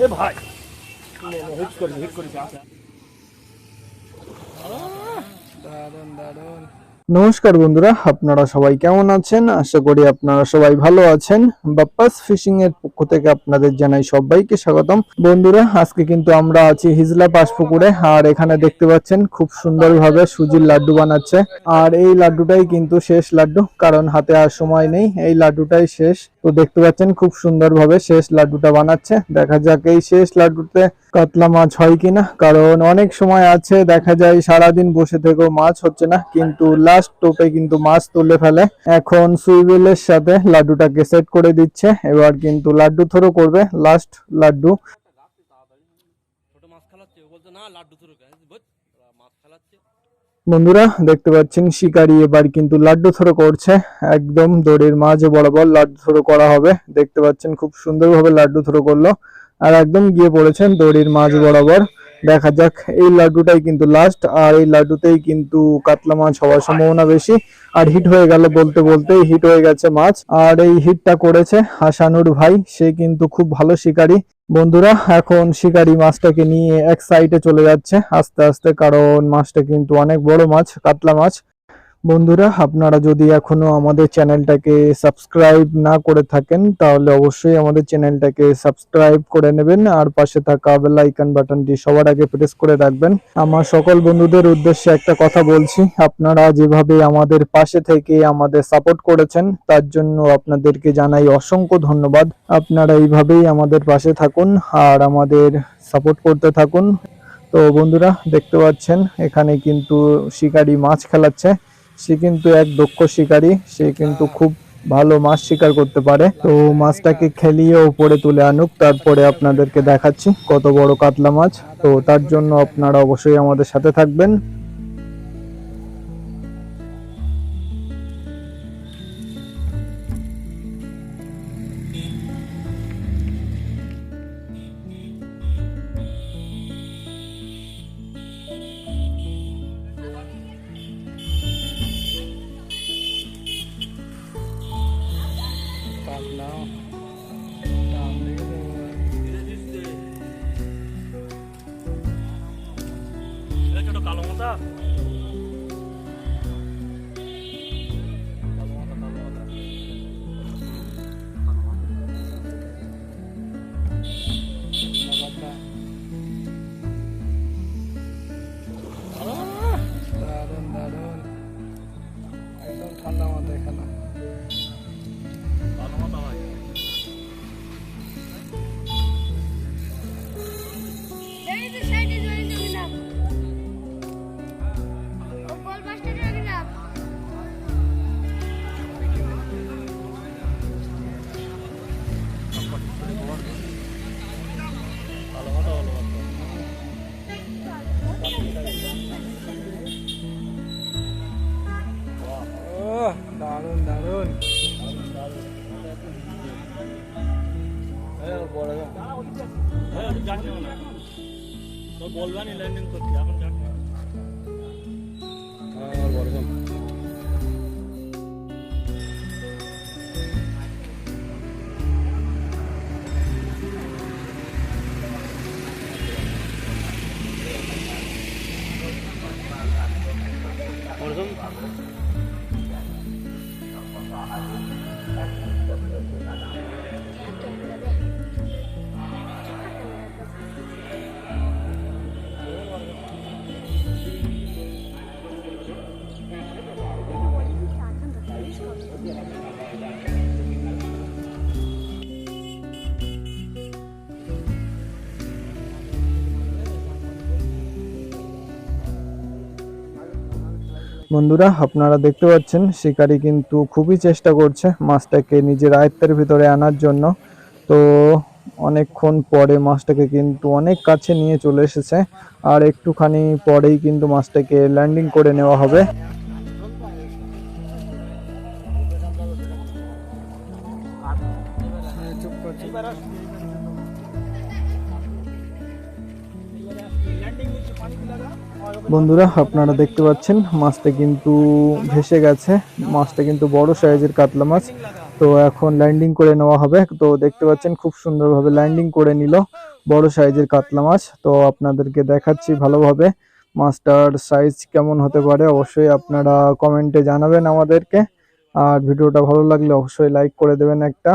এ ভাই হিট করেছে আচ্ছা দারুন দারুন। নমস্কার বন্ধুরা, আপনারা সবাই কেমন আছেন? আশা করি আপনারা সবাই ভালো আছেন। বাপ্পাস ফিশিং এর পক্ষ থেকে আপনাদের জানাই সবাইকে স্বাগতম। বন্ধুরা, আজকে কিন্তু আমরা আছি হিজলা পাশপুকুরে, আর এখানে দেখতে পাচ্ছেন খুব সুন্দরভাবে সুজির লাড্ডু বানাচ্ছে। আর এই লাড্ডুটাই কিন্তু শেষ লাড্ডু, কারণ হাতে আর সময় নেই, এই লাড্ডুটাই শেষ। তো দেখতে পাচ্ছেন খুব সুন্দরভাবে শেষ লাড্ডুটা বানাচ্ছে। দেখা যাক এই শেষ লাড্ডুতে কাতলা মাছ হয় কিনা, কারণ অনেক সময় আছে দেখা যায় সারাদিন বসে থেকেও মাছ হচ্ছে না, কিন্তু লাস্ট টোপে কিন্তু মাছ তুলে ফেলে। এখন সুইবেলের সাথে লাড্ডুটাকে সেট করে দিচ্ছে, এবার কিন্তু লাড্ডু থ্রো করবে লাস্ট লাড্ডু। বন্ধুরা দেখতে পাচ্ছেন শিকারি এবার কিন্তু লাড্ডু থ্রো করছে, একদম দড়ির মাঝে বরাবর লাড্ডু থ্রো করা হবে। দেখতে পাচ্ছেন খুব সুন্দরভাবে লাড্ডু থ্রো করলো, আর একদম গিয়ে পড়েছেন দড়ির মাঝ বরাবর। দেখা যাক এই লাড্ডুটাই কিন্তু লাস্ট, আর এই লাড্ডুতেই কিন্তু কাতলা মাছ হওয়ার সম্ভাবনা বেশি। আর হিট হয়ে গেল, বলতে বলতেই হিট হয়ে গেছে মাছ। আর এই হিটটা করেছে হাসানুর ভাই, সে কিন্তু খুব ভালো শিকারী। বন্ধুরা এখন শিকারি মাছটাকে নিয়ে এক সাইডে চলে যাচ্ছে আস্তে আস্তে, কারণ মাছটা কিন্তু অনেক বড় মাছ, কাতলা মাছ। বন্ধুরা আপনারা যদি এখনো আমাদের চ্যানেলটাকে সাবস্ক্রাইব না করে থাকেন, তাহলে অবশ্যই আমাদের চ্যানেলটাকে সাবস্ক্রাইব করে নেবেন, আর পাশে থাকা বেল আইকন বাটনটি সবার আগে প্রেস করে রাখবেন। আমার সকল বন্ধুদের উদ্দেশ্যে একটা কথা বলছি, আপনারা যেভাবে আমাদের পাশে থেকে আমাদের সাপোর্ট করেছেন, তার জন্য আপনাদেরকে জানাই অসংখ্য ধন্যবাদ। আপনারা এইভাবেই আমাদের পাশে থাকুন আর আমাদের সাপোর্ট করতে থাকুন। তো বন্ধুরা দেখতে পাচ্ছেন এখানে কিন্তু শিকারি মাছ খেলাচ্ছে। সে কিন্তু এক দক্ষ শিকারী, সে কিন্তু খুব ভালো মাছ শিকার করতে পারে। তো মাছটাকে খেলিয়ে উপরে তুলে আনুক, তারপরে আপনাদেরকে দেখাচ্ছি কত বড় কাতলা মাছ। তো তার জন্য আপনারা অবশ্যই আমাদের সাথে থাকবেন। কালো মাথা দারুন দারুন, একদম ঠান্ডা মাথায় খেলা। কালো মাথা ভাই দারুন দারুন বলবানি ল্যান্ডিং করছি এখন বন্ধুরা আপনারা দেখতে পাচ্ছেন শিকারি কিন্তু খুবই চেষ্টা করছে মাছটাকে নিজের আয়ত্তের ভিতরে আনার জন্য। তো অনেকক্ষণ পরে মাছটাকে কিন্তু অনেক কাছে নিয়ে চলে এসেছে, আর একটুখানি পরেই কিন্তু মাছটাকে ল্যান্ডিং করে নেওয়া হবে। বন্ধুরা আপনারা দেখতে পাচ্ছেন মাছটা কিন্তু ভেসে গেছে, মাছটা কিন্তু বড় সাইজের কাতলা মাছ। তো এখন ল্যান্ডিং করে নেওয়া হবে। তো দেখতে পাচ্ছেন খুব সুন্দরভাবে ল্যান্ডিং করে নিল। বড় সাইজের কাতলা মাছ। তো আপনাদেরকে দেখাচ্ছি ভালোভাবে মাছটার সাইজ কেমন হতে পারে, অবশ্যই আপনারা কমেন্টে জানাবেন আমাদেরকে। আর ভিডিওটা ভালো লাগলে অবশ্যই লাইক করে দেবেন একটা।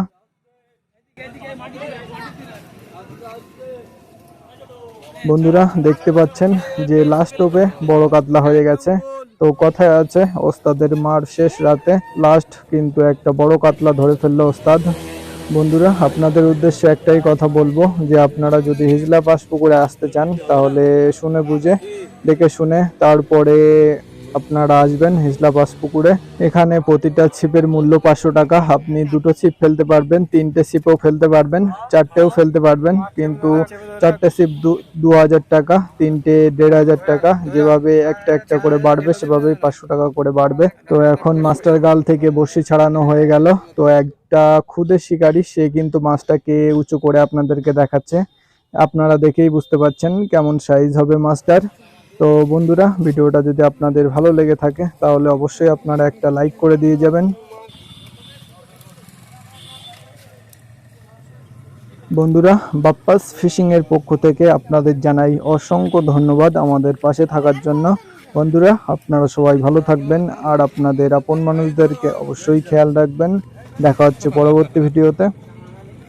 বন্ধুরা দেখতে পাচ্ছেন যে লাস্ট টোপে বড় কাতলা হয়ে গেছে। তো কথায় আছে ওস্তাদের মার শেষ রাতে, লাস্ট কিন্তু একটা বড় কাতলা ধরে ফেললো ওস্তাদ। বন্ধুরা আপনাদের উদ্দেশ্যে একটাই কথা বলবো যে আপনারা যদি হিজলা পাস পুকুরে আসতে চান তাহলে শুনে বুঝে দেখে শুনে তারপরে আপনারা আসবেন হিজলা পাস পুকুরে। এখানে প্রতিটা ছিপের মূল্য 500 টাকা। আপনি দুটো ছিপ ফেলতে পারবেন, তিনটে ছিপও ফেলতে পারবেন, চারটেও ফেলতে পারবেন, কিন্তু চারটে ছিপ 2000 টাকা, তিনটে 1500 টাকা। যেভাবে একটা একটা করে বাড়বে সেভাবেই 500 টাকা করে বাড়বে। তো এখন মাস্টার গাল থেকে বড়শি ছাড়ানো হয়ে গেল। তো একটা খুদে শিকারী সে কিন্তু মাছটাকে উঁচু করে আপনাদেরকে দেখাচ্ছে। আপনারা দেখেই বুঝতে পারছেন কেমন সাইজ হবে মাছটার। তো বন্ধুরা ভিডিওটা যদি আপনাদের ভালো লেগে থাকে তাহলে অবশ্যই আপনারা একটা লাইক করে দিয়ে যাবেন। বন্ধুরা বাপ্পাস ফিশিং এর পক্ষ থেকে আপনাদের জানাই অসংখ্য ধন্যবাদ আমাদের পাশে থাকার জন্য। বন্ধুরা আপনারা সবাই ভালো থাকবেন আর আপনাদের আপন মানুষদেরকে অবশ্যই খেয়াল রাখবেন। দেখা হচ্ছে পরবর্তী ভিডিওতে।